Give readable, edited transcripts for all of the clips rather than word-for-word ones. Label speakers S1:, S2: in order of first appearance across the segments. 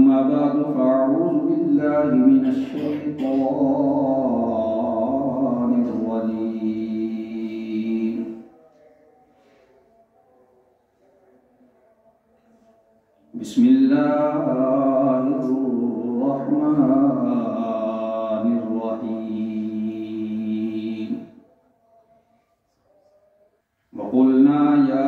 S1: أما بعد فأعوذ بالله من الشيطان الرجيم. بسم الله الرحمن الرحيم. وقلنا يا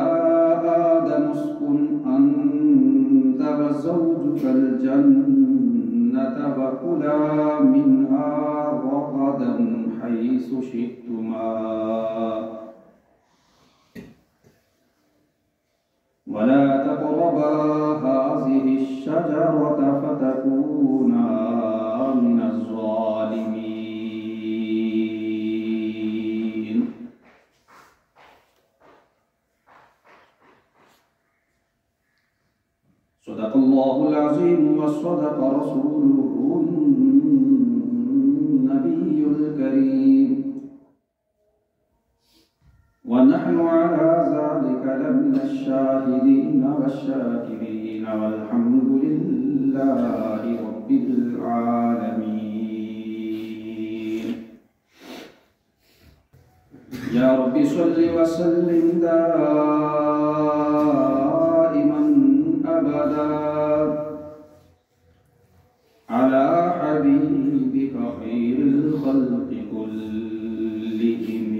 S1: آدم اسكن أنت وزوجك الجنة وكلا منها رغدا حيث شئتما ولا تقربا هذه الشجرة فتكونا من الظالمين. صدق الله العظيم وصدق رسوله النبي الكريم ونحن على ذلك لمن الشاهدين والشاكرين والحمد لله رب العالمين. يا رب صل وسلم دائما أبدا على حبيبك خير الخلق كلهم.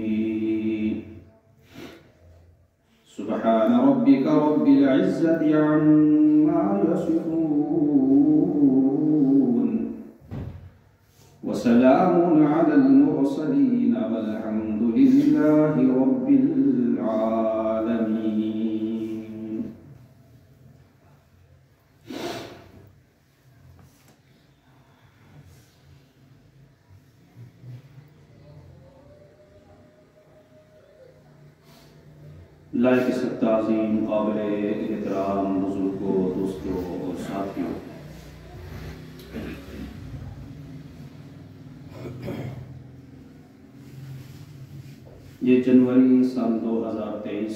S1: سبحان ربك رب العزة عما يصفون وسلام على المرسلين والحمد لله رب العالمين. لائق سب تعظیم قابل احترام بزرگوں دوستوں اور ساتھیوں، یہ جنوری سن 2023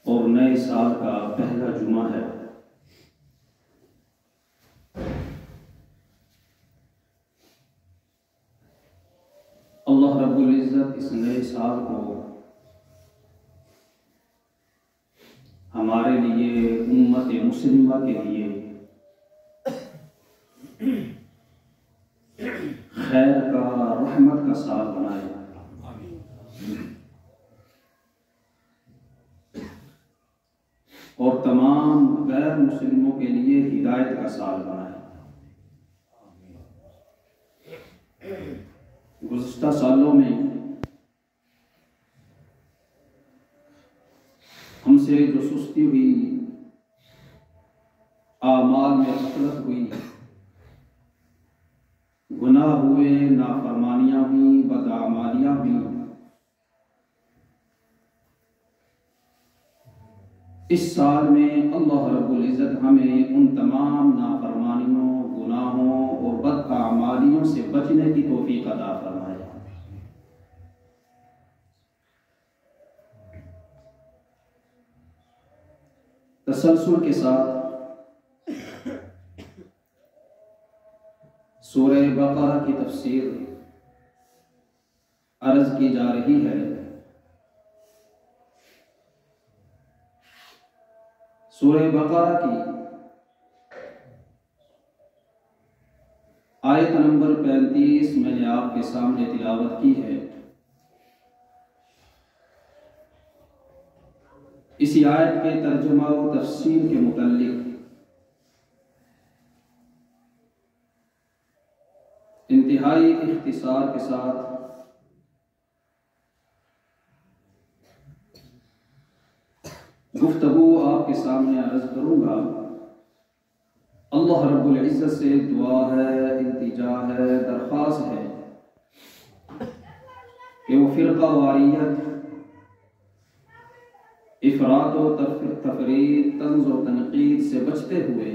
S1: اور نئے سال کا پہلا جمعہ ہے۔ اللہ رب العزت اس نئے سال کو ہمارے لیے، امت مسلمہ کے لیے خیر کا، رحمت کا سال بنائے اور تمام غیر مسلموں کے لیے ہدایت کا سال بنائے۔ گزشتہ سالوں میں ہم سے جو سستی ہوئی، اعمال میں غفلت ہوئی، گناہ ہوئے، نافرمانیاں ہوئیں، بدعمالیاں ہوئیں، اس سال میں اللہ رب العزت ہمیں ان تمام نافرمانیوں، گناہوں اور بدعمالیوں سے بچنے کی توفیق عطا فرمائے۔ تسلسل کے ساتھ سورہ بقرہ کی تفسیر عرض کی جا رہی ہے۔ سورہ بقرہ کی آیت نمبر 35 میں نے آپ کے سامنے تلاوت کی ہے۔ اسی آیت کے ترجمہ و تفسیر کے متعلق انتہائی اختصار کے ساتھ گفتگو آپ کے سامنے عرض کروں گا۔ اللہ رب العزت سے دعا ہے، التجا ہے، درخواست ہے کہ وہ فرقہ واریت، افراط و تفریط، طنز و تنقید سے بچتے ہوئے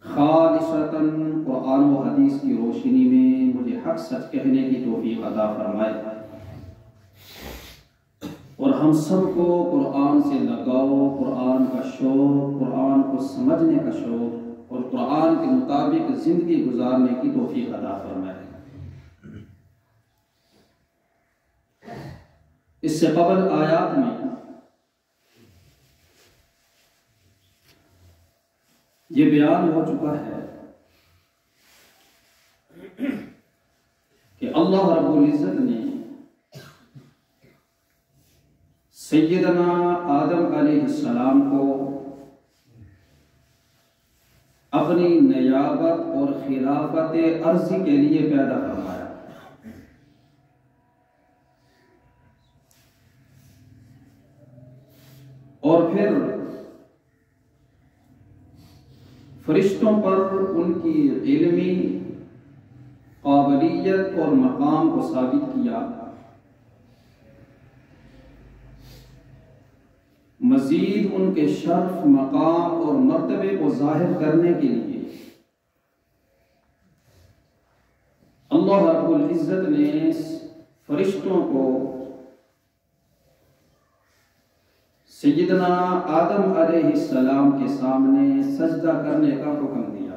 S1: خالصتاً قرآن و حدیث کی روشنی میں مجھے حق سچ کہنے کی توفیق عطا فرمائے اور ہم سب کو قرآن سے لگاؤ، شوق، قرآن کو سمجھنے کا شوق اور قرآن کے مطابق زندگی گزارنے کی توفیق عطا فرمائے۔ اس سے قبل آیات میں یہ بیان ہو چکا ہے کہ اللہ رب العزت نے سیدنا آدم علیہ السلام کو اپنی نیابت اور خلافت عرضی کے لیے پیدا فرمایا۔ اور پھر فرشتوں پر ان کی علمی قابلیت اور مقام کو ثابت کیا، مزید ان کے شرف، مقام اور مرتبے کو ظاہر کرنے کے لیے اللہ رب العزت نے فرشتوں کو سیدنا آدم علیہ السلام کے سامنے سجدہ کرنے کا حکم دیا،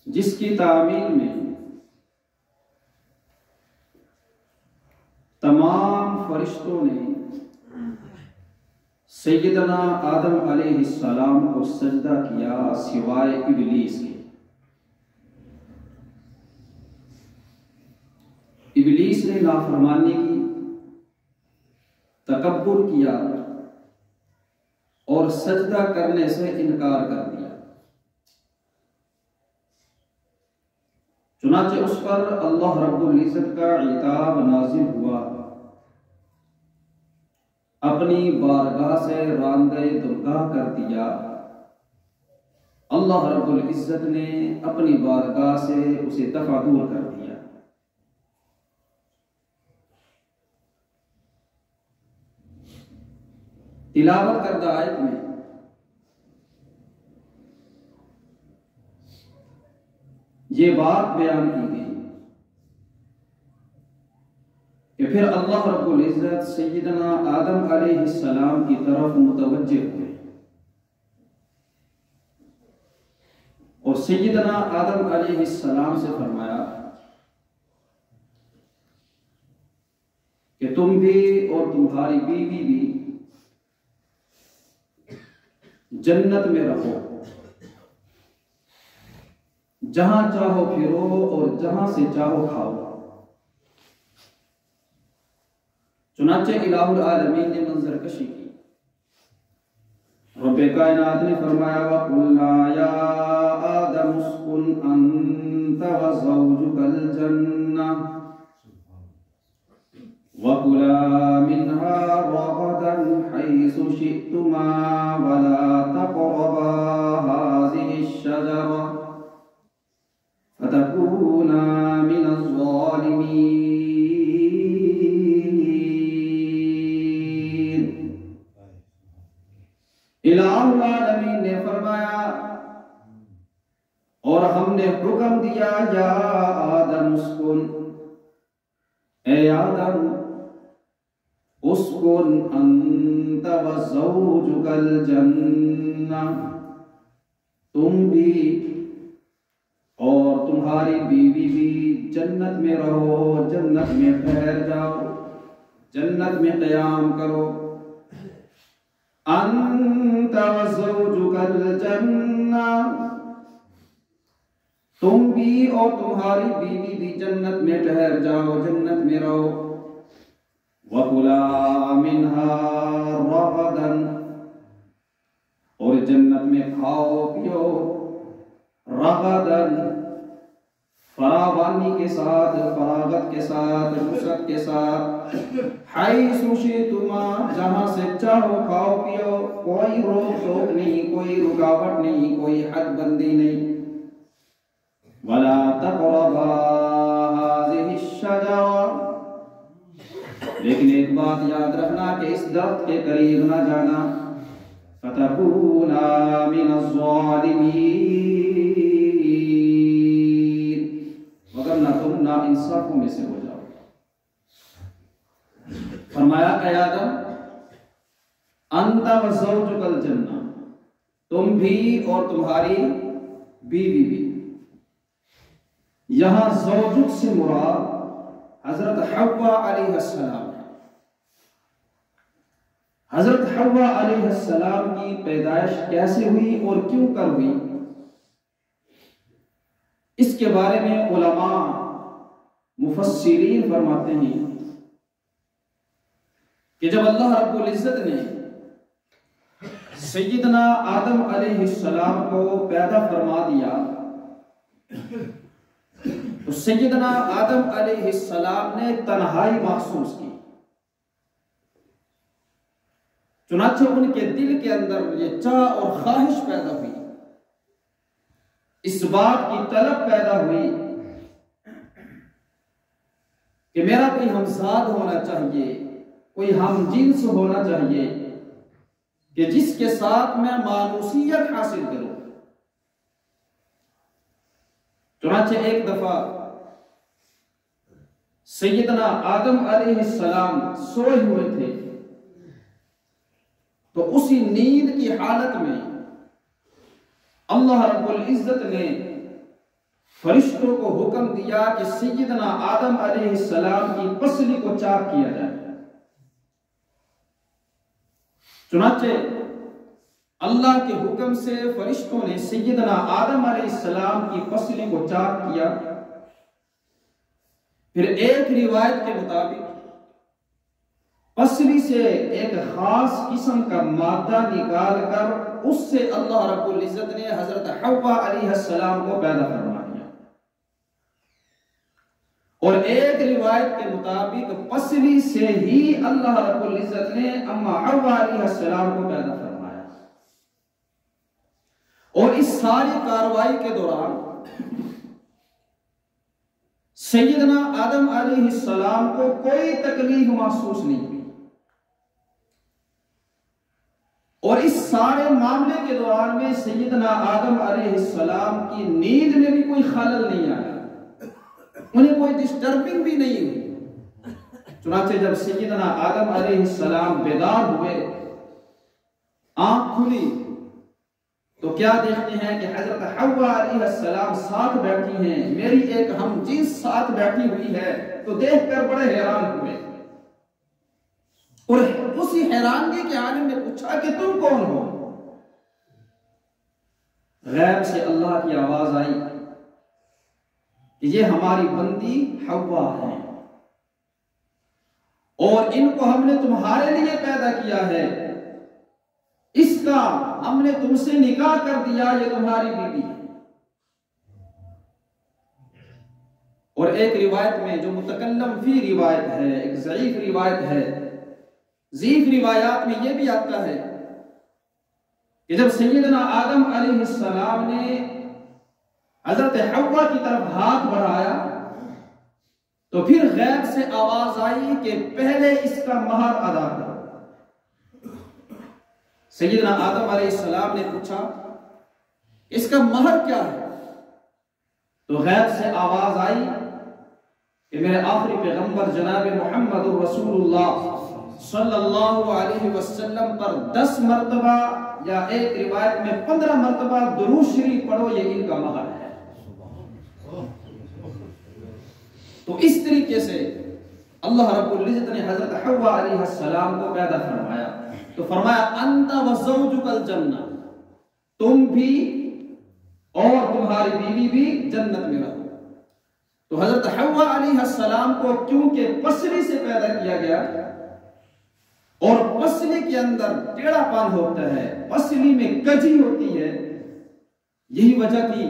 S1: جس کی تعمیل میں تمام فرشتوں نے سیدنا آدم علیہ السلام کو سجدہ کیا سوائے ابلیس کے۔ ابلیس نے نافرمانی کی، تکبر کیا اور سجدہ کرنے سے انکار کر دیا۔ چنانچہ اس پر اللہ رب العزت کا عتاب نازل ہوا، اپنی بارگاہ سے راندہ درگاہ کر دیا۔ اللہ رب العزت نے اپنی بارگاہ سے اسے دفع دور کر دیا۔ تلاوت کردہ آیت میں یہ بات بیان کی گئی کہ پھر اللہ رب العزت سیدنا آدم علیہ السلام کی طرف متوجہ ہوئے اور سیدنا آدم علیہ السلام سے فرمایا کہ تم بھی اور تمہاری بیوی بھی جنت میں رہو، جہاں چاہو پھرو اور جہاں سے چاہو کھاؤ۔ چنانچہ الہ العالمین نے منظر کشی کی۔ رب کائنات نے فرمایا وَقُلْنَا يَا آدَمُ اسْكُنْ أَنْتَ وَزَوْجُكَ الْجَنَّةَ وَكُلَا مِنْهَا رَغَدًا حَيْثُ شِئْتُمَا وَلَا تَقْرَبَا هَٰذِهِ الشَّجَرَةَ فَتَكُونَا مِنَ الظَّالِمِينَ۔ الہ العالمین نے فرمایا اور ہم نے حکم دیا یا آدم اسکن، اے آدم اسکن انت وزوجک الجنہ، تم بھی اور تمہاری بیوی بھی جنت میں رہو، جنت میں ٹھہر جاؤ، جنت میں قیام کرو۔ انت وزوجک الجنہ، تم بھی اور تمہاری بیوی بھی جنت میں ٹھہر جاؤ، جنت میں رہو۔ وَكُلَا مِنْهَا رَغَدًا، اور جنت میں کھاؤ پیو، رغدًا فراوانی کے ساتھ، فراغت کے ساتھ، وسعت کے ساتھ، حیث شئتما، جہاں سے چاہو کھاؤ پیو، کوئی روک ٹوک نہیں، کوئی رکاوٹ نہیں، کوئی حد بندی نہیں۔ وَلَا تَقْرَبَا هَٰذِهِ الشَّجَرَةَ، لیکن ایک بات یاد رکھنا کہ اس درخت کے قریب نہ جانا، فَتَكُونَا مِنَ الظَّالِمِينَ، وگرنہ تم نا انصافوں میں سے ہو جاؤ۔ فرمایا اے آدم انت وزوجک الجنہ، تم بھی اور تمہاری بیوی بھی۔ یہاں زوجک سے مراد حضرت حوا علیہ السلام ہے۔ حضرت حوا علیہ السلام کی پیدائش کیسے ہوئی اور کیوں کر ہوئی، اس کے بارے میں علماء مفسرین فرماتے ہیں کہ جب اللہ رب العزت نے سیدنا آدم علیہ السلام کو پیدا فرما دیا تو سیدنا آدم علیہ السلام نے تنہائی محسوس کی، چنانچہ ان کے دل کے اندر یہ چاہ اور خواہش پیدا ہوئی، اس بات کی طلب پیدا ہوئی کہ میرا کوئی ہمزاد ہونا چاہیے، کوئی ہم جنس ہونا چاہیے کہ جس کے ساتھ میں مانوسیت حاصل کروں۔ چنانچہ ایک دفعہ سیدنا آدم علیہ السلام سوئے ہوئے تھے تو اسی نیند کی حالت میں اللہ رب العزت نے فرشتوں کو حکم دیا کہ سیدنا آدم علیہ السلام کی پسلی کو چاک کیا جائے۔ چنانچہ اللہ کے حکم سے فرشتوں نے سیدنا آدم علیہ السلام کی پسلی کو چاک کیا۔ پھر ایک روایت کے مطابق پسلی سے ایک خاص قسم کا مادہ نکال کر اس سے اللہ رب العزت نے حضرت حوا علیہ السلام کو پیدا فرما دیا، اور ایک روایت کے مطابق پسلی سے ہی اللہ رب العزت نے اما حوا علیہ السلام کو پیدا فرمایا۔ اور اس ساری کارروائی کے دوران سیدنا آدم علیہ السلام کو کوئی تکلیف محسوس نہیں ہوئی، اور اس سارے معاملے کے دوران میں سیدنا آدم علیہ السلام کی نیند میں بھی کوئی خلل نہیں آیا، انہیں کوئی ڈسٹربنگ بھی نہیں ہوئی۔ چنانچہ جب سیدنا آدم علیہ السلام بیدار ہوئے، آنکھ کھلی تو کیا دیکھتے ہیں کہ حضرت حوا علیہ السلام ساتھ بیٹھی ہیں، میری ایک ہم جنس ساتھ بیٹھی ہوئی ہے، تو دیکھ کر بڑے حیران ہوئے، اور اسی حیرانگی کے عالم نے پوچھا کہ تم کون ہو؟ غیب سے اللہ کی آواز آئی کہ یہ ہماری بندی حوا ہے، اور ان کو ہم نے تمہارے لیے پیدا کیا ہے، اس کا ہم نے تم سے نکاح کر دیا، یہ تمہاری بیوی ہے۔ اور ایک روایت میں جو متکلم فی روایت ہے، ایک ضعیف روایت ہے، ضعیف روایات میں یہ بھی آتا ہے کہ جب سیدنا آدم علیہ السلام نے حضرت حوا کی طرف ہاتھ بڑھایا تو پھر غیب سے آواز آئی کہ پہلے اس کا مہر ادا کرو۔ سیدنا آدم علیہ السلام نے پوچھا اس کا مہر کیا ہے؟ تو غیب سے آواز آئی کہ میرے آخری پیغمبر جناب محمد رسول اللہ صلی اللہ علیہ وسلم پر 10 مرتبہ یا ایک روایت میں 15 مرتبہ درود شریف پڑھو، یہ ان کا مہر ہے۔ تو اس طریقے سے اللہ رب العزت نے حضرت حوا علیہ السلام کو پیدا فرمایا، تو فرمایا انت وزوجک الجنہ، تم بھی اور تمہاری بیوی بھی جنت میں رہو۔ تو حضرت حوا علیہ السلام کو کیونکہ پسلی سے پیدا کیا گیا اور پسلی کے اندر ٹیڑھا پان ہوتا ہے، پسلی میں کجی ہوتی ہے، یہی وجہ تھی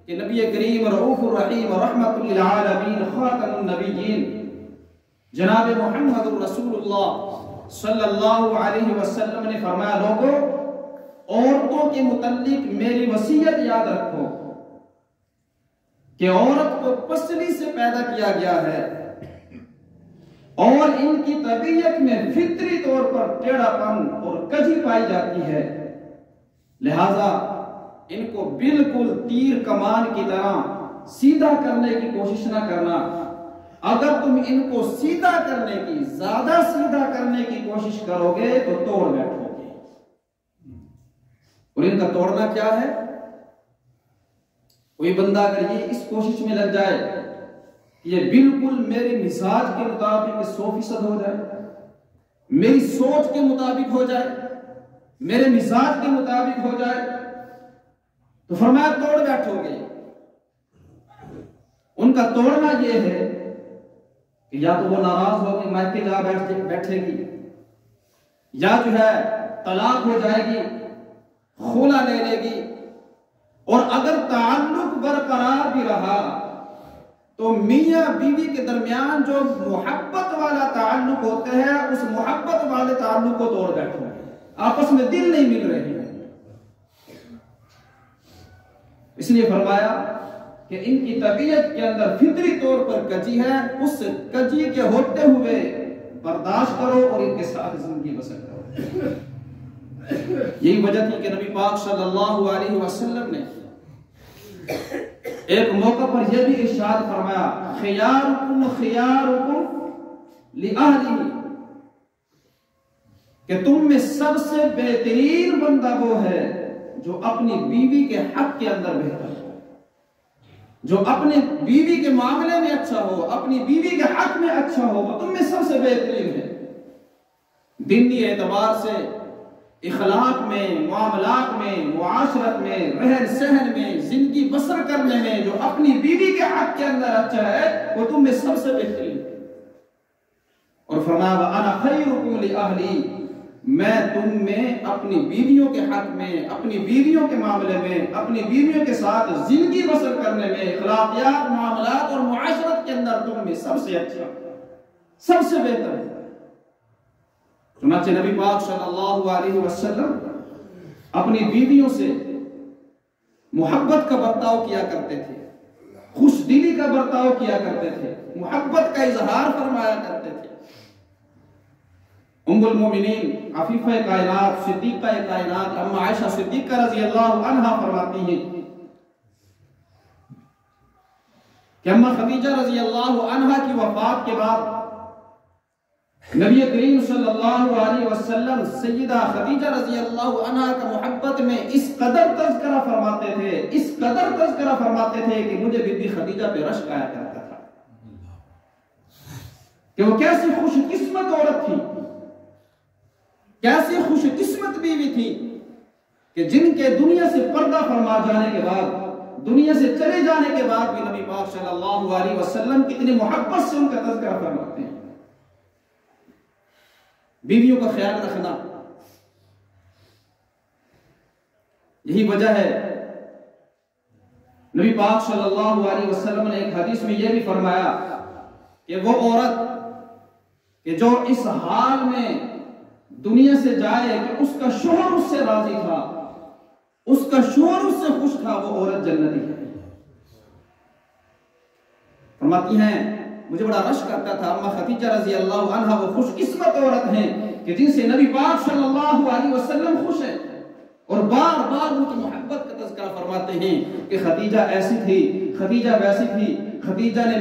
S1: کہ نبی کریم رؤوف الرحیم رحمت للعالمین خاتم النبیین جناب محمد رسول اللہ صلی اللہ علیہ وسلم نے فرمایا، لوگوں عورتوں کے متعلق میری وصیت یاد رکھو کہ عورت کو پسلی سے پیدا کیا گیا ہے اور ان کی طبیعت میں فطری طور پر ٹیڑھا پن اور کجی پائی جاتی ہے، لہذا ان کو بالکل تیر کمان کی طرح سیدھا کرنے کی کوشش نہ کرنا۔ اگر تم ان کو سیدھا کرنے کی، زیادہ سیدھا کرنے کی کوشش کرو گے تو توڑ بیٹھو گے۔ اور ان کا توڑنا کیا ہے؟ کوئی بندہ اگر یہ اس کوشش میں لگ جائے کہ یہ بالکل میرے مزاج کے مطابق 100% ہو جائے، میری سوچ کے مطابق ہو جائے، میرے مزاج کے مطابق ہو جائے، تو فرمایا توڑ بیٹھو گے۔ ان کا توڑنا یہ ہے کہ یا تو وہ ناراض ہو کے مائکے جا بیٹھے گی، یا جو ہے طلاق ہو جائے گی، خلا لے لے گی، اور اگر تعلق برقرار بھی رہا تو میاں بیوی کے درمیان جو محبت والا تعلق ہوتا ہے اس محبت والے تعلق کو توڑ بیٹھو، آپس میں دل نہیں مل رہے ہیں۔ اس لیے فرمایا کہ ان کی طبیعت کے اندر فطری طور پر کجی ہے، اس کجی کے ہوتے ہوئے برداشت کرو اور ان کے ساتھ زندگی بسر کرو۔ یہی وجہ تھی کہ نبی پاک صلی اللہ علیہ وسلم نے ایک موقع پر یہ بھی ارشاد فرمایا، خیارکم خیارکم لأہلہ، کہ تم میں سب سے بہترین بندہ وہ ہے جو اپنی بیوی کے حق کے اندر بہتر ہو، جو اپنے بیوی کے معاملے میں اچھا ہو، اپنی بیوی کے حق میں اچھا ہو، وہ تم میں سب سے بہترین ہے۔ دینی اعتبار سے، اخلاق میں، معاملات میں، معاشرت میں، رہن سہن میں، زندگی بسر کرنے میں جو اپنی بیوی کے حق کے اندر اچھا ہے وہ تم میں سب سے بہترین ہے۔ اور فرمایا وَأَنَا خَيْرُكُمْ لِأَهْلِي، میں تم میں اپنی بیویوں کے حق میں، اپنی بیویوں کے معاملے میں، اپنی بیویوں کے ساتھ زندگی بسر کرنے میں، اخلاقیات، معاملات اور معاشرت کے اندر تم میں سب سے اچھا، سب سے بہتر ہے۔ چنانچہ نبی پاک صلی اللہ علیہ وسلم اپنی بیویوں سے محبت کا برتاؤ کیا کرتے تھے، خوش دلی کا برتاؤ کیا کرتے تھے، محبت کا اظہار فرمایا کرتے تھے۔ ام المومنین عفیفہ کائنات صدیقہ کائنات ام عائشہ صدیقہ رضی اللہ عنہا فرماتی ہیں کہ اما خدیجہ رضی اللہ عنہا کی وفات کے بعد نبی کریم صلی اللہ علیہ وسلم سیدہ خدیجہ رضی اللہ عنہا کا محبت میں اس قدر تذکرہ فرماتے تھے، اس قدر تذکرہ فرماتے تھے کہ مجھے بی بی خدیجہ پہ رشک آیا کرتا تھا کہ وہ کیسی خوش قسمت عورت تھی، کیسی خوش قسمت بیوی تھی کہ جن کے دنیا سے پردہ فرما جانے کے بعد، دنیا سے چلے جانے کے بعد بھی نبی پاک صلی اللہ علیہ وسلم کتنی محبت سے ان کا تذکرہ فرماتے ہیں۔ بیویوں کا خیال رکھنا، یہی وجہ ہے نبی پاک صلی اللہ علیہ وسلم نے ایک حدیث میں یہ بھی فرمایا کہ وہ عورت کہ جو اس حال میں دنیا سے جائے کہ اس کا شوہر اس سے راضی تھا، اس کا شوہر اس سے خوش تھا، وہ عورت جنتی ہے۔ فرماتی ہیں مجھے بڑا رشک کرتا تھا، اما خدیجہ رضی اللہ عنہا وہ خوش قسمت عورت ہیں کہ جن سے نبی پاک صلی اللہ علیہ وسلم خوش ہیں، اور بار بار ان کی محبت کا تذکرہ فرماتے ہیں کہ خدیجہ ایسی تھی، خدیجہ ویسی تھی، خدیجہ نے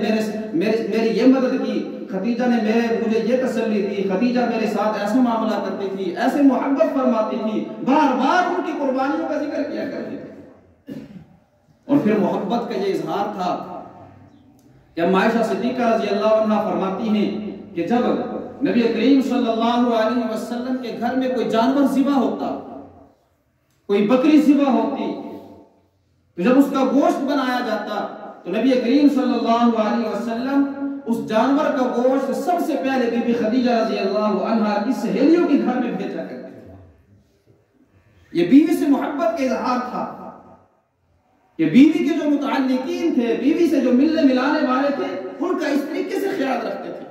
S1: میری یہ مدد کی، خدیجہ نے مجھے یہ تسلی دی، خدیجہ میرے ساتھ ایسے معاملہ کرتی تھی، ایسے محبت فرماتی تھی، بار بار ان کی قربانیوں کا ذکر کیا کرتے تھے۔ اور پھر محبت کا یہ اظہار تھا کہ عائشہ صدیقہ رضی اللہ عنہ فرماتی ہیں کہ جب نبی کریم صلی اللہ علیہ وسلم کے گھر میں کوئی جانور ذبح ہوتا، کوئی بکری ذبح ہوتی، تو جب اس کا گوشت بنایا جاتا تو نبی کریم صلی اللہ علیہ وسلم اس جانور کا گوشت سب سے پہلے بی بی خدیجہ رضی اللہ عنہا کی سہیلیوں کے گھر میں بھیجا کرتے تھے۔ یہ بیوی سے محبت کا اظہار تھا کہ بیوی کے جو متعلقین تھے، بیوی سے جو ملنے ملانے والے تھے، ان کا اس طریقے سے خیال رکھتے تھے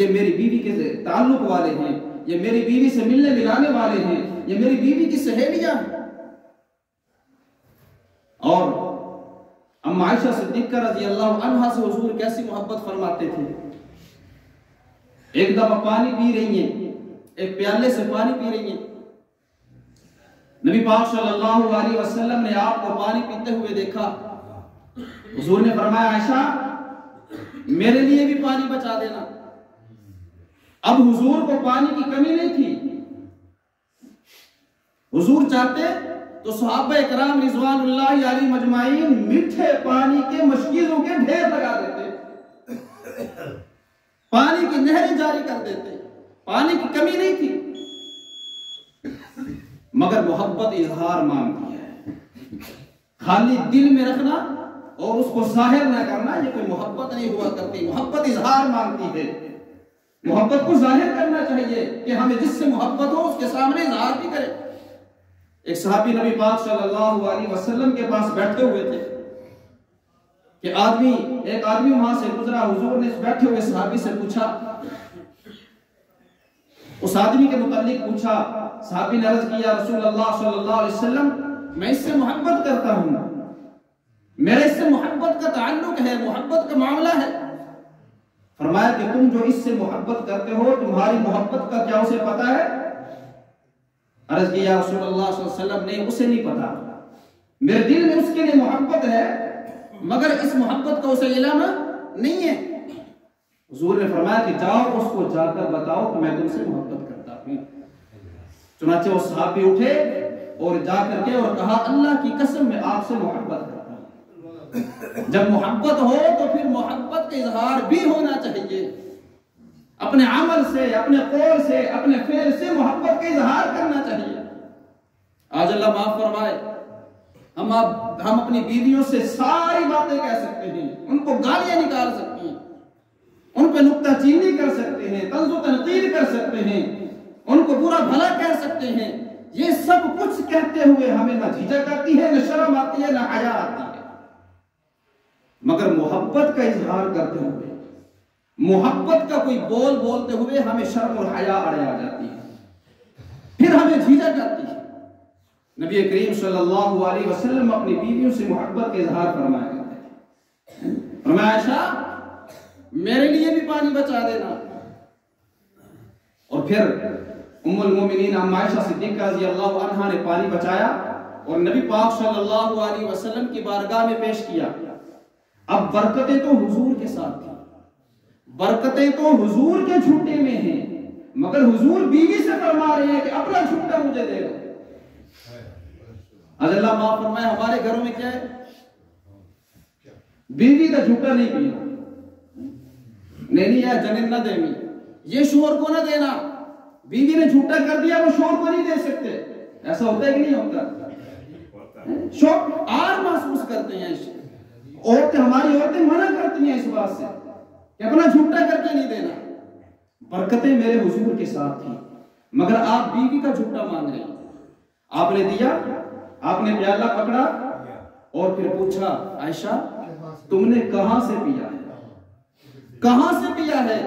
S1: یہ میری بیوی کے تعلق والے ہیں، یہ میری بیوی سے ملنے ملانے والے ہیں، یہ میری بیوی کی سہیلیاں ہیں۔ اور اما عائشہ صدیقہ رضی اللہ عنہا سے حضور کیسی محبت فرماتے تھے۔ ایک دفعہ پانی پی رہی ہیں، ایک پیالے سے پانی پی رہی ہیں، نبی پاک صلی اللہ علیہ وسلم نے آپ کو پانی پیتے ہوئے دیکھا، حضور نے فرمایا عائشہ میرے لیے بھی پانی بچا دینا۔ اب حضور کو پانی کی کمی نہیں تھی، حضور چاہتے تو صحابہ کرام رضوان اللہ علیہ مجمعین میٹھے پانی کے مشکیزوں کے ڈھیر لگا دیتے، پانی کی نہریں جاری کر دیتے، پانی کی کمی نہیں تھی، مگر محبت اظہار مانگتی ہے۔ خالی دل میں رکھنا اور اس کو ظاہر نہ کرنا یہ کوئی محبت نہیں ہوا کرتی، محبت اظہار مانگتی ہے۔ محبت کو ظاہر کرنا چاہیے کہ ہمیں جس سے محبت ہو اس کے سامنے اظہار بھی کرے۔ ایک صحابی نبی پاک صلی اللہ علیہ وسلم کے پاس بیٹھے ہوئے تھے کہ ایک آدمی وہاں سے گزرا، حضور نے بیٹھے ہوئے صحابی سے پوچھا، اس آدمی کے متعلق پوچھا، صحابی نے عرض کیا رسول اللہ صلی اللہ علیہ وسلم میں اس سے محبت کرتا ہوں، میرا اس سے محبت کا تعلق ہے، محبت کا معاملہ ہے۔ فرمایا کہ تم جو اس سے محبت کرتے ہو تمہاری محبت کا کیا اسے پتا ہے؟ عرض کیا رسول اللہ صلی اللہ علیہ وسلم نہیں، اسے نہیں پتا، میرے دل میں اس کے لیے محبت ہے مگر اس محبت کا اسے علم نہیں ہے۔ حضور نے فرمایا کہ جاؤ اس کو جا کر بتاؤ کہ میں تم سے محبت کرتا ہوں۔ چنانچہ وہ صحابی اٹھے اور جا کر کے اور کہا اللہ کی قسم میں آپ سے محبت کرتا ہوں۔ جب محبت ہو تو پھر محبت کا اظہار بھی ہونا چاہیے، اپنے عمل سے، اپنے قول سے، اپنے فعل سے محبت کا اظہار کرنا چاہیے۔ آج اللہ معاف فرمائے، ہم اپنی بیویوں سے ساری باتیں کہہ سکتے ہیں، ان کو گالیاں نکال سکتے ہیں، ان پہ نکتہ چینی کر سکتے ہیں، طنز و تنقید کر سکتے ہیں، ان کو برا بھلا کہہ سکتے ہیں، یہ سب کچھ کہتے ہوئے ہمیں نہ جھجک آتی ہے، نہ شرم آتی ہے، نہ حیا آتی ہے، مگر محبت کا اظہار کرتے ہوئے، محبت کا کوئی بول بولتے ہوئے ہمیں شرم اور حیا اڑ جاتی ہے، پھر ہمیں جھجک آتی ہے۔ نبی کریم صلی اللہ علیہ وسلم اپنی بیویوں سے محبت کا اظہار فرمایا کرتے ہیں۔ فرمایا عائشہ میرے لیے بھی پانی بچا دینا، اور پھر ام المومنین ام عائشہ صدیقہ رضی اللہ عنہا نے پانی بچایا اور نبی پاک صلی اللہ علیہ وسلم کی بارگاہ میں پیش کیا۔ اب برکتیں تو حضور کے ساتھ تھیں، برکتیں تو حضور کے جھوٹے میں ہیں، مگر حضور بیوی سے فرما رہے ہیں کہ اپنا جھوٹا مجھے دے دو۔ آج اللہ معاف فرمائے ہمارے گھروں میں کیا ہے؟ بیوی کا جھوٹا نہیں پینا، نہیں ہے جنن نہ دیمی، یہ شوہر کو نہ دینا، بیوی نے جھوٹا کر دیا وہ شوہر کو نہیں دے سکتے، ایسا ہوتا ہے کہ نہیں ہوتا؟ شوہر آر محسوس کرتے ہیں، ہماری عورتیں منع کرتی ہیں اس بات سے کہ اپنا جھوٹا کر کے نہیں دینا۔ برکتیں میرے حضور کے ساتھ تھیں مگر آپ بیوی کا جھوٹا مانگ رہے ہیں۔ آپ نے دیا، آپ نے پیالہ پکڑا اور پھر پوچھا عائشہ تم نے کہاں سے پیا ہے، کہاں سے پیا ہے؟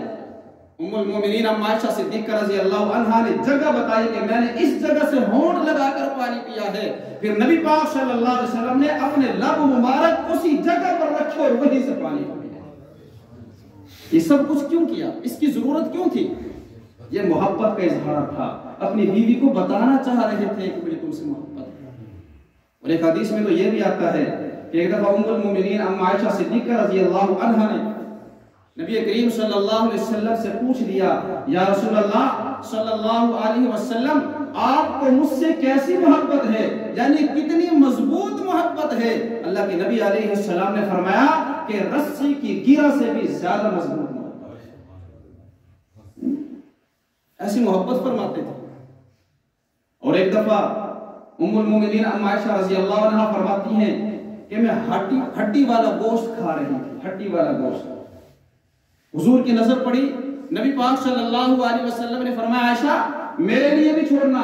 S1: ام المومنین ام عائشہ صدیقہ رضی اللہ عنہا نے جگہ بتائی کہ میں نے اس جگہ سے ہونٹ لگا کر پانی پیا ہے۔ پھر نبی پاک صلی اللہ علیہ وسلم نے اپنے لب مبارک اسی جگہ پر رکھے اور وہیں سے پانی پیا۔ یہ سب کچھ کیوں کیا؟ اس کی ضرورت کیوں تھی؟ یہ محبت کا اظہار تھا، اپنی بیوی کو بتانا چاہ رہے تھے کہ مجھے تم سے محبت ہے۔ اور ایک حدیث میں تو یہ بھی آتا ہے کہ ایک دفعہ ام المومنین ام عائشہ صدیقہ رضی اللہ عنہا نے نبی کریم صلی اللہ علیہ وسلم سے پوچھ دیا یا رسول اللہ صلی اللہ علیہ وسلم آپ کو مجھ سے کیسی محبت ہے، یعنی کتنی مضبوط محبت ہے؟ اللہ کے نبی علیہ السلام نے فرمایا کہ رسی کی گیرہ سے بھی زیادہ مضبوط محبت ہے۔ ایسی محبت فرماتے تھے۔ اور ایک دفعہ ام المومنین ام عائشہ رضی اللہ عنہا فرماتی ہیں کہ میں ہڈی والا گوشت کھا رہی تھی، ہڈی والا گوشت۔ حضور کی نظر پڑی، نبی پاک صلی اللہ علیہ وسلم نے فرمایا عائشہ میرے لیے بھی چھوڑنا،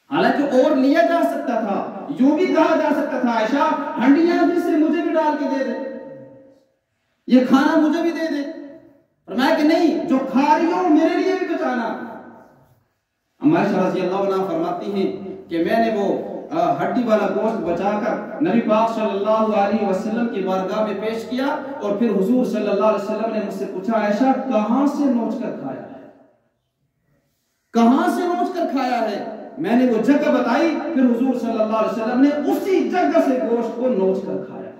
S1: حالانکہ اور لیا جا سکتا تھا، یوں بھی کہا جا سکتا تھا عائشہ ہنڈیاں بھی سے مجھے بھی ڈال کے دے دے، یہ کھانا مجھے بھی دے دے۔ فرمایا کہ نہیں، جو کھا رہی ہو میرے لیے بھی بچانا۔ عائشہ رضی اللہ عنہ فرماتی ہیں کہ میں نے وہ ہڈی والا گوشت بچا کر نبی پاک صلی اللہ علیہ وسلم کی بارگاہ میں پیش کیا، اور پھر حضور صلی اللہ علیہ وسلم نے مجھ سے پوچھا عائشہ کہاں سے نوچ کر کھایا ہے، کہاں سے نوچ کر کھایا ہے؟ میں نے وہ جگہ بتائی، پھر حضور صلی اللہ علیہ وسلم نے اسی جگہ سے گوشت کو نوچ کر کھایا۔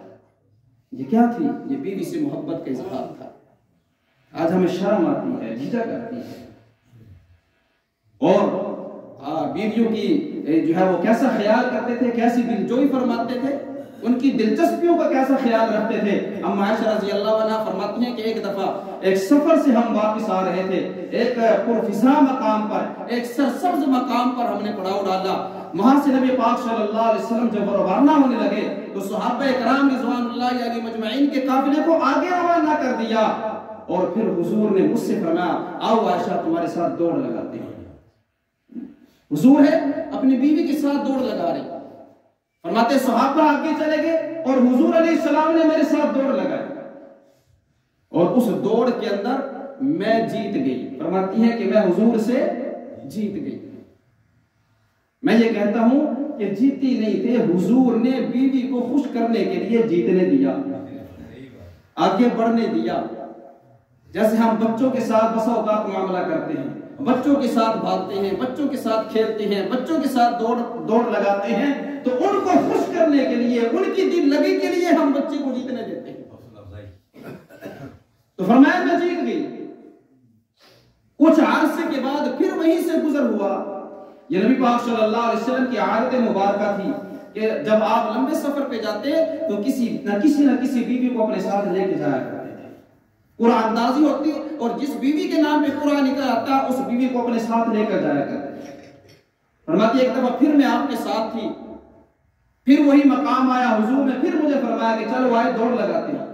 S1: یہ کیا تھی؟ یہ بیوی سے محبت کا اظہار تھا۔ آج ہمیں شرم آتی ہے، جھجک آتی ہے، اور بیویوں کی جو ہے وہ کیسا خیال کرتے تھے، کیسی دلجوئی فرماتے تھے، ان کی دلچسپیوں کا کیسا خیال رکھتے تھے۔ اما عائشہ رضی اللہ عنہ فرماتی ہیں کہ ایک دفعہ ایک سفر سے ہم واپس آ رہے تھے، ایک پرفضا مقام پر، ایک سرسبز مقام پر ہم نے پڑاؤ ڈالا۔ وہاں سے نبی پاک صلی اللہ علیہ وسلم جب روانہ ہونے لگے تو صحابہ کرام رضوان اللہ علیہ مجمعین کے قافلے کو آگے روانہ کر دیا، اور پھر حضور نے مجھ سے فرمایا آؤ عائشہ تمہارے ساتھ دوڑ لگاتے ہیں۔ حضور ہے اپنی بیوی کے ساتھ دوڑ لگا رہے، فرماتے صحابہ آگے چلے گئے اور حضور علیہ السلام نے میرے ساتھ دوڑ لگائی، اور اس دوڑ کے اندر میں جیت گئی۔ فرماتی ہیں کہ میں حضور سے جیت گئی۔ میں یہ کہتا ہوں کہ جیتی نہیں تھے، حضور نے بیوی کو خوش کرنے کے لیے جیتنے دیا، آگے بڑھنے دیا۔ جیسے ہم بچوں کے ساتھ بسا اوقات معاملہ کرتے ہیں، بچوں کے ساتھ بھاگتے ہیں، بچوں کے ساتھ کھیلتے ہیں، بچوں کے ساتھ دوڑ لگاتے ہیں، تو ان کو خوش کرنے کے لیے، ان کی دل لگی کے لیے ہم بچے کو جیتنے دیتے ہیں۔ تو فرمایا میں جیت گئی۔ کچھ عرصے کے بعد پھر وہیں سے گزر ہوا۔ یہ نبی پاک صلی اللہ علیہ وسلم کی عادت مبارکہ تھی کہ جب آپ لمبے سفر پہ جاتے تو کسی نہ کسی بیوی کو اپنے ساتھ لے کے جایا کرتے تھے۔ قرآن اندازی ہوتی اور جس بیوی کے نام پہ قرآن نکل آتا اس بیوی کو اپنے ساتھ لے کر جایا کرتے تھے۔ فرماتی ایک دفعہ پھر میں آپ کے ساتھ تھی، پھر وہی مقام آیا، حضور نے پھر مجھے فرمایا کہ چلو آئے دوڑ لگاتے ہیں۔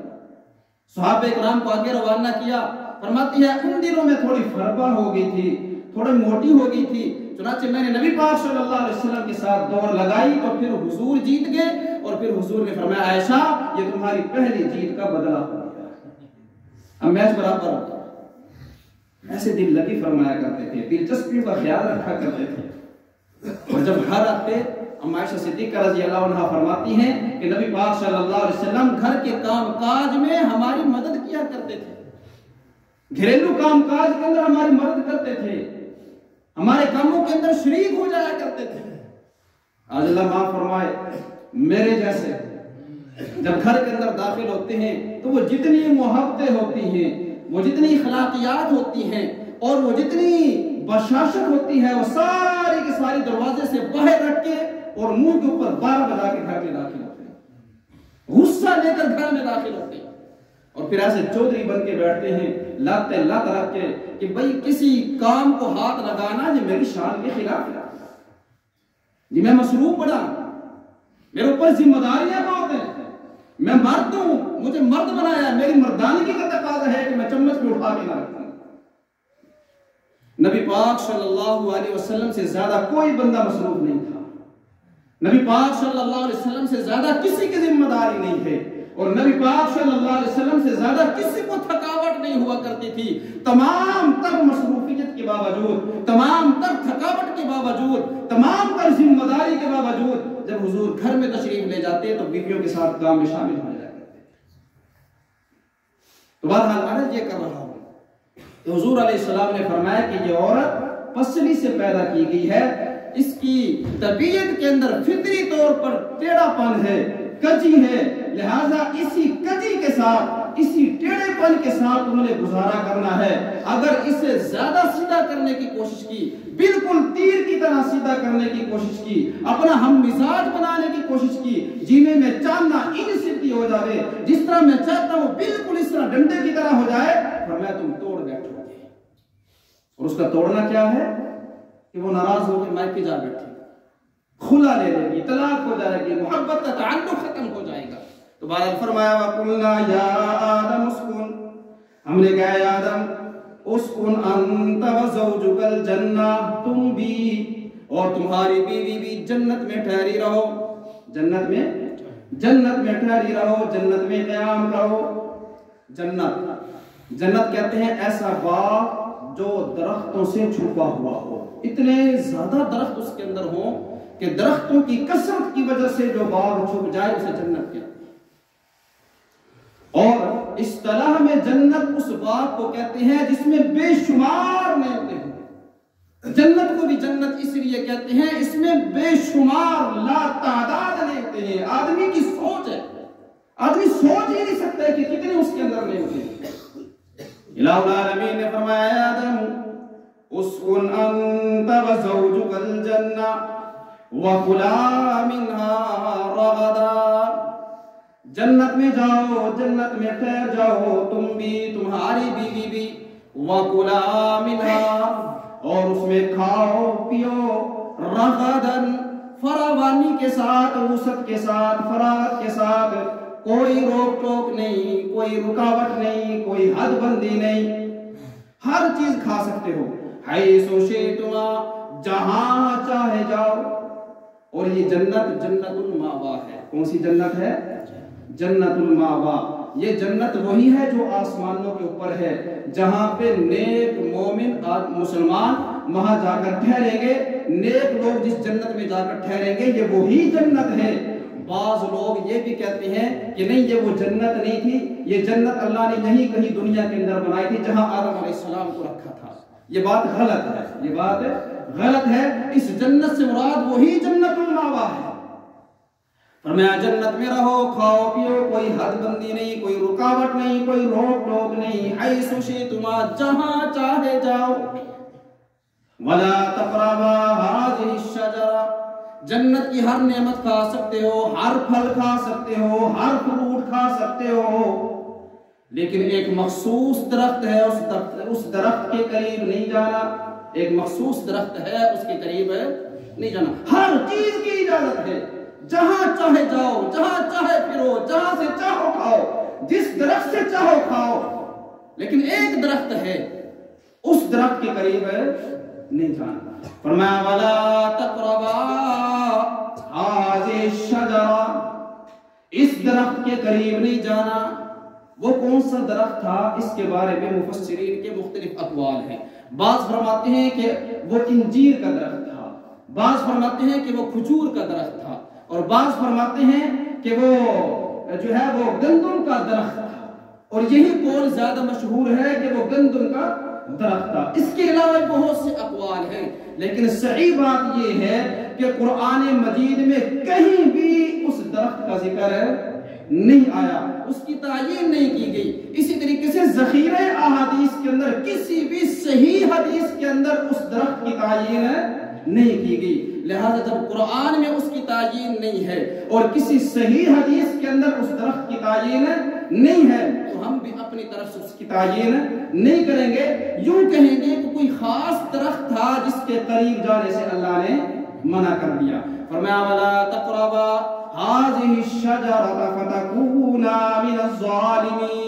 S1: صحابہ کرام کو آگے روانہ کیا۔ فرماتی ہے ان دنوں میں تھوڑی فربہ ہو گئی تھی، تھوڑی موٹی ہو گئی تھی، چنانچہ میں نے نبی پاک صلی اللہ علیہ وسلم کے ساتھ دوڑ لگائی تو پھر حضور جیت گئے، اور پھر حضور نے فرمایا عائشہ یہ تمہاری پہلی جیت کا بدلہ ہو گیا، اب میچ برابر ہو گیا۔ ایسے دل لگی فرمایا کرتے تھے، دلچسپیوں کا خیال رکھا کرتے تھے۔ اور جب گھر آتے اما عائشہ صدیقہ رضی اللہ عنہ فرماتی ہیں کہ نبی پاک صلی اللہ علیہ وسلم گھر کے کام کاج میں ہماری مدد کیا کرتے تھے، گھریلو کام کاج کے اندر ہماری مدد کرتے تھے، ہمارے کاموں کے اندر شریک ہو جایا کرتے تھے۔ آج اللہ معاف فرمائے، میرے جیسے جب گھر کے اندر داخل ہوتے ہیں تو وہ جتنی محبتیں ہوتی ہیں، وہ جتنی اخلاقیات ہوتی ہیں، اور وہ جتنی بشاشت ہوتی ہے، وہ ساری کی ساری دروازے سے باہر رکھ کے اور منہ کے اوپر 12 بجا کے گھر میں داخل ہوتے ہیں، غصہ لے کر گھر میں داخل ہوتے ہیں، اور پھر ایسے چودھری بن کے بیٹھتے ہیں لات رکھ کے کہ بھئی کسی کام کو ہاتھ لگانا یہ میری شان کے خلاف ہے، جی میں مصروف پڑا، میرے اوپر ذمہ داریاں بہت ہیں، میں مرد ہوں، مجھے مرد بنایا ہے، میری مردانگی کا تقاضا ہے کہ میں چمچ میں اٹھا کے نہ رکھوں۔ نبی پاک صلی اللہ علیہ وسلم سے زیادہ کوئی بندہ مصروف نہیں تھا، نبی پاک صلی اللہ علیہ وسلم سے زیادہ کسی کی ذمہ داری نہیں ہے، اور نبی پاک صلی اللہ علیہ وسلم سے زیادہ کسی کو تھکاوٹ نہیں ہوا کرتی تھی۔ تمام تر مصروفیت کے باوجود، تمام تر تھکاوٹ کے باوجود، تمام تر ذمہ داری کے باوجود جب حضور گھر میں تشریف لے جاتے تو بیویوں کے ساتھ کام میں شامل ہو جایا کرتے تھے۔ تو بہرحال عرض یہ کر رہا ہوں کہ حضور علیہ السلام نے فرمایا کہ یہ عورت پسلی سے پیدا کی گئی ہے، اس کی طبیعت کے اندر فطری طور پر ٹیڑھا پن ہے، کجی ہے، لہذا اسی کجی کے ساتھ، اسی ٹیڑھے پن کے ساتھ انہوں نے گزارا کرنا ہے۔ اگر اسے زیادہ سیدھا کرنے کی کوشش کی، بالکل تیر کی طرح سیدھا کرنے کی کوشش کی، اپنا ہم مزاج بنانے کی کوشش کی، جینے میں چاندنا ان سیدھی ہو جائے، جس طرح میں چاہتا ہوں بالکل اس طرح ڈنڈے کی طرح ہو جائے، فرمایا تم توڑ بیٹھو گے۔ اور اس کا توڑنا کیا ہے کہ وہ ناراض ہو کے مائک پہ جا بیٹھے، کھلا لے لے گی، طلاق ہو جائے گی، محبت کا تعلق ختم ہو جائے گا۔ تو بہرحال فرمایا وَقُلْنَا يَا آدَمُ اسْكُنْ، ہم نے کہا یا آدم اسکن انت وزوجک الجنہ، تم بھی اور تمہاری بیوی بھی جنت میں ٹھہری رہو، جنت میں ٹھہری رہو، جنت میں قیام رہو۔ جنت کہتے ہیں ایسا باغ جو درختوں سے چھپا ہوا ہو، اتنے زیادہ درخت اس کے اندر ہوں کہ درختوں کی کثرت کی وجہ سے جو باغ چھپ جائے اسے جنت کہتے ہیں۔ اور اصطلاح میں جنت اس باغ کو کہتے ہیں جس میں بے شمار نعمتیں ہوں۔ جنت کو بھی جنت اس لیے کہتے ہیں اس میں بے شمار لا تعداد نعمتیں ہیں، آدمی کی سوچ ہے، آدمی سوچ ہی نہیں سکتا ہے کہ کتنے اس کے اندر نعمتیں ہیں۔ الہ العالمین نے فرمایا آدم اسکن انت وزوجک الجنہ وَكُلَا مِنْهَا رَغَدًا، جنت میں جاؤ، جنت میں ٹھہر جاؤ، تم بھی تمہاری بیوی بھی، وَكُلَا مِنْهَا، اور اس میں کھاؤ پیو، رَغَدًا، فراوانی کے ساتھ، وسعت کے ساتھ، فراغت کے ساتھ، کوئی روک ٹوک نہیں، کوئی رکاوٹ نہیں، کوئی حد بندی نہیں، ہر چیز کھا سکتے ہو، حیث شئتما، جہاں چاہے جاؤ۔ اور یہ جنت جنت الماوا ہے۔ کون سی جنت ہے؟ جنت الماوا۔ یہ جنت وہی ہے جو آسمانوں کے اوپر ہے، جہاں پہ نیک مومن مسلمان وہاں جا کر ٹھہریں گے، نیک لوگ جس جنت میں جا کر ٹھہریں گے یہ وہی جنت ہے۔ بعض لوگ یہ بھی کہتے ہیں کہ نہیں یہ وہ جنت نہیں تھی، یہ جنت اللہ نے یہیں کہیں دنیا کے اندر بنائی تھی جہاں آدم علیہ السلام کو رکھا تھا۔ یہ بات غلط ہے، یہ بات غلط ہے۔ اس جنت سے مراد وہی جنت الماوا ہے۔ فرمایا جنت میں رہو، کھاؤ پیو، کوئی حد بندی نہیں، کوئی رکاوٹ نہیں، کوئی روک ٹوک نہیں، حیث شئتما، جہاں چاہے جاؤ۔ ولا تقربا هذه الشجرة، جنت کی ہر نعمت کھا سکتے ہو، ہر پھل کھا سکتے ہو، ہر فروٹ کھا سکتے ہو، لیکن ایک مخصوص درخت ہے، اس درخت کے قریب نہیں جانا۔ ایک مخصوص درخت ہے، اس کے قریب نہیں جانا۔ ہر چیز کی اجازت ہے، جہاں چاہے جاؤ، جہاں چاہے پھرو، جہاں سے چاہو کھاؤ، جس درخت سے چاہو کھاؤ، لیکن ایک درخت ہے، اس درخت کے قریب نہیں جانا۔ فرمایا وَلَا تَقْرَبَا هَذِهِ الشَّجَرَةَ، اس درخت کے قریب نہیں جانا۔ وہ کون سا درخت تھا؟ اس کے بارے میں مفسرین کے مختلف اقوال ہیں۔ بعض فرماتے ہیں کہ وہ انجیر کا درخت تھا، بعض فرماتے ہیں کہ وہ کھجور کا درخت تھا، اور بعض فرماتے ہیں کہ وہ جو ہے وہ گندم کا درخت تھا، اور یہی قول زیادہ مشہور ہے کہ وہ گندم کا درخت تھا۔ اس کے علاوہ بہت سے اقوال ہیں، لیکن صحیح بات یہ ہے کہ قرآن مجید میں کہیں بھی اس درخت کا ذکر نہیں آیا، اس کی تعین نہیں کی گئی۔ اسی طریقے سے ذخیرہ احادیث کے اندر کسی بھی صحیح حدیث کے اندر اس درخت کی تعین نہیں کی گئی۔ لہذا جب قرآن میں اس کی تعین نہیں ہے اور کسی صحیح حدیث کے اندر اس درخت کی تعین نہیں ہے، تو ہم بھی اپنی طرف سے اس کی تعین نہیں کریں گے۔ یوں کہیں گے کہ کوئی خاص درخت تھا جس کے قریب جانے سے اللہ نے منع کر دیا۔ فرمایا وَلَا تَقْرَبَا هَذِهِ الشَّجَرَةَ فَتَكُونَا مِنَ الظَّالِمِينَ،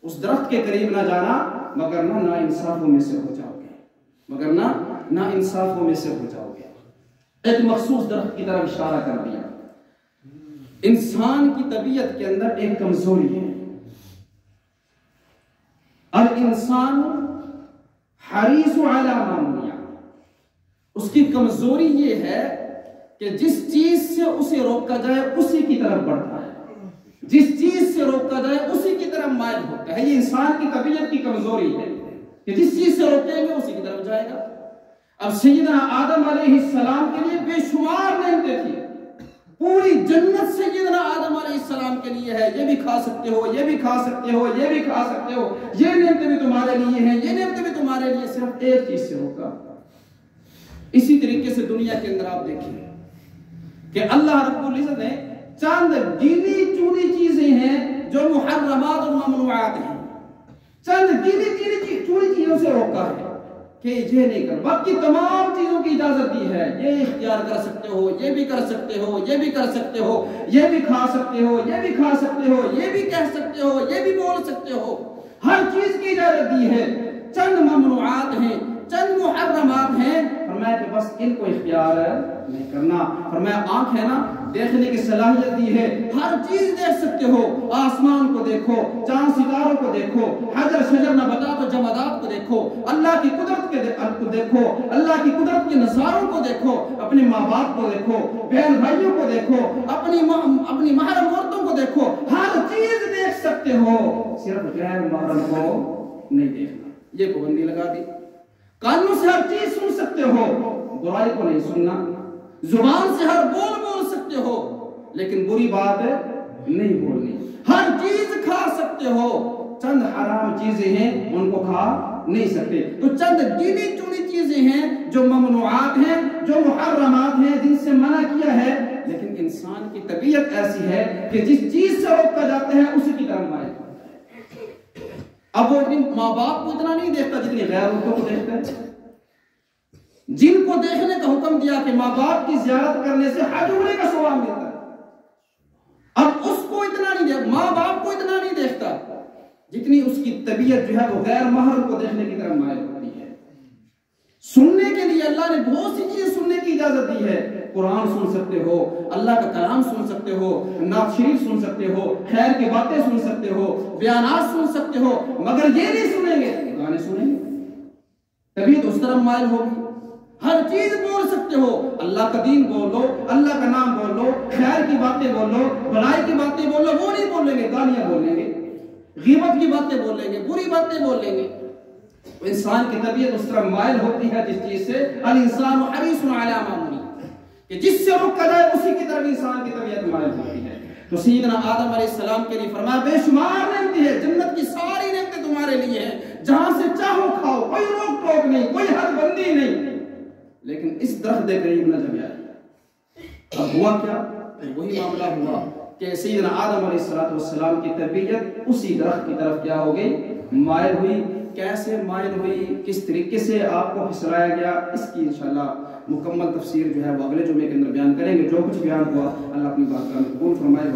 S1: اس درخت کے قریب نہ جانا مگر نا انصافوں میں سے ہو جاؤ گے، مگر نا انصافوں میں سے ہو جاؤ گے۔ ایک مخصوص درخت کی طرف اشارہ کر دیا۔ انسان کی طبیعت کے اندر ایک کمزوری ہے، الانسان حریص علی ما منع، اس کی کمزوری یہ ہے کہ جس چیز سے اسے روکا جائے اسی کی طرف بڑھتا ہے، جس چیز سے روکا جائے اسی کی طرف مائل ہوتا ہے۔ یہ انسان کی طبیعت کی کمزوری ہے کہ جس چیز سے روکیں گے اسی کی طرف جائے گا۔ اب سیدنا آدم علیہ السلام کے لیے بے شمار نعمتیں تھیں، پوری جنت سیدنا آدم علیہ السلام کے لیے ہے، یہ بھی کھا سکتے ہو، یہ بھی کھا سکتے ہو، یہ بھی کھا سکتے ہو، یہ نعمتیں بھی تمہارے لیے ہیں، یہ نعمتیں بھی تمہارے لیے، صرف ایک چیز سے روکا۔ اسی طریقے سے دنیا کے اندر آپ دیکھیں کہ اللہ رب العزت نے چند گنی چونی چیزیں ہیں جو محرمات اور ممنوعات ہیں، چند گنی چونی چیزوں سے روکا ہے کہ یہ نہیں کر، باقی تمام چیزوں کی اجازت دی ہے۔ یہ اختیار کر سکتے ہو، یہ بھی کر سکتے ہو، یہ بھی کر سکتے ہو، یہ بھی کھا سکتے ہو، یہ بھی کھا سکتے ہو، یہ بھی کہہ سکتے ہو، یہ بھی بول سکتے ہو، ہر چیز کی اجازت دی ہے۔ چند ممنوعات ہیں، چند محرمات ہیں، فرمایا کہ بس ان کو اختیار نہیں کرنا۔ فرمایا آنکھ ہے نا، دیکھنے کی صلاحیت دی ہے، ہر چیز دیکھ سکتے ہو، آسمان کو دیکھو، چاند ستاروں کو دیکھو، حجر شجر نباتات و جمادات کو دیکھو، اللہ کی قدرت کو دیکھو، اللہ کی قدرت کے نظاروں کو دیکھو، اپنے ماں باپ کو دیکھو، بہن بھائیوں کو دیکھو، اپنی محرم عورتوں کو دیکھو، ہر چیز دیکھ سکتے ہو، صرف غیر محرم کو نہیں دیکھنا۔ یہ پابندی لگا دی۔ کانوں سے ہر چیز سن سکتے ہو، برائی کو نہیں سننا، زبان سے ہر بول سکتے ہو، لیکن بری بات نہیں بولنی، ہر چیز کھا سکتے ہو، چند حرام چیزیں ہیں ان کو کھا نہیں سکتے. تو چند گنی چنی چیزیں ہیں جو ممنوعات ہیں، جو محرمات ہیں، جن سے منع کیا ہے، لیکن انسان کی طبیعت ایسی ہے کہ جس چیز سے روکا جاتا ہے اسی کی طرف مائل ہوتا ہے. اب وہ اپنی ماں باپ کو اتنا نہیں دیکھتا جتنی غیر عورتوں کو دیکھتا ہے. جن کو دیکھنے کا حکم دیا کہ ماں باپ کی زیارت کرنے سے حج عمرے کا ثواب ملتا ہے، اب اس کو اتنا نہیں دیکھتا، ماں باپ کو اتنا نہیں دیکھتا جتنی اس کی طبیعت جو ہے وہ غیر محرم کو دیکھنے کی طرف مائل ہوتی ہے. سننے کے لیے اللہ نے بہت سی چیزیں سننے کی اجازت دی ہے. قرآن سن سکتے ہو، اللہ کا کلام سن سکتے ہو، نعت شریف سن سکتے ہو، خیر کی باتیں سن سکتے ہو، بیانات سن سکتے ہو، مگر یہ نہیں سنیں گے گانے سنیں گے، طبیعت اس طرف مائل ہوگی. ہر چیز بول سکتے ہو، اللہ کا دین بولو، اللہ کا نام بولو، خیر کی باتیں بولو، بھلائی کی باتیں بولو، وہ نہیں بولیں گے، گالیاں بولیں گے، غیبت کی باتیں بولیں گے، بری باتیں بولیں گے. انسان کی طبیعت اس طرح مائل ہوتی ہے جس چیز سے الانسان حریص علی ما منع، کہ جس سے روکا جائے اسی کی طرف انسان کی طبیعت مائل ہوتی ہے. تو سیدنا آدم علیہ السلام کے لیے فرمایا بے شمار نعمتیں ہیں، جنت کی ساری نعمتیں تمہارے لیے ہیں، جہاں سے چاہو کھاؤ، کوئی روک ٹوک نہیں، کوئی حد بندی نہیں، لیکن اس درخت کے قریب نہ جائے. اب ہوا کیا؟ وہی معاملہ ہوا کہ سیدنا آدم علیہ السلام کی طبیعت اسی درخت کی طرف کیا ہو گئی؟ مائل ہوئی. کیسے مائل ہوئی، کس طریقے سے آپ کو پھسلایا گیا، اس کی انشاءاللہ مکمل تفسیر جو ہے وہ اگلے جمعے کے اندر بیان کریں گے. جو کچھ بیان ہوا اللہ اپنی بات کا قبول فرمائے.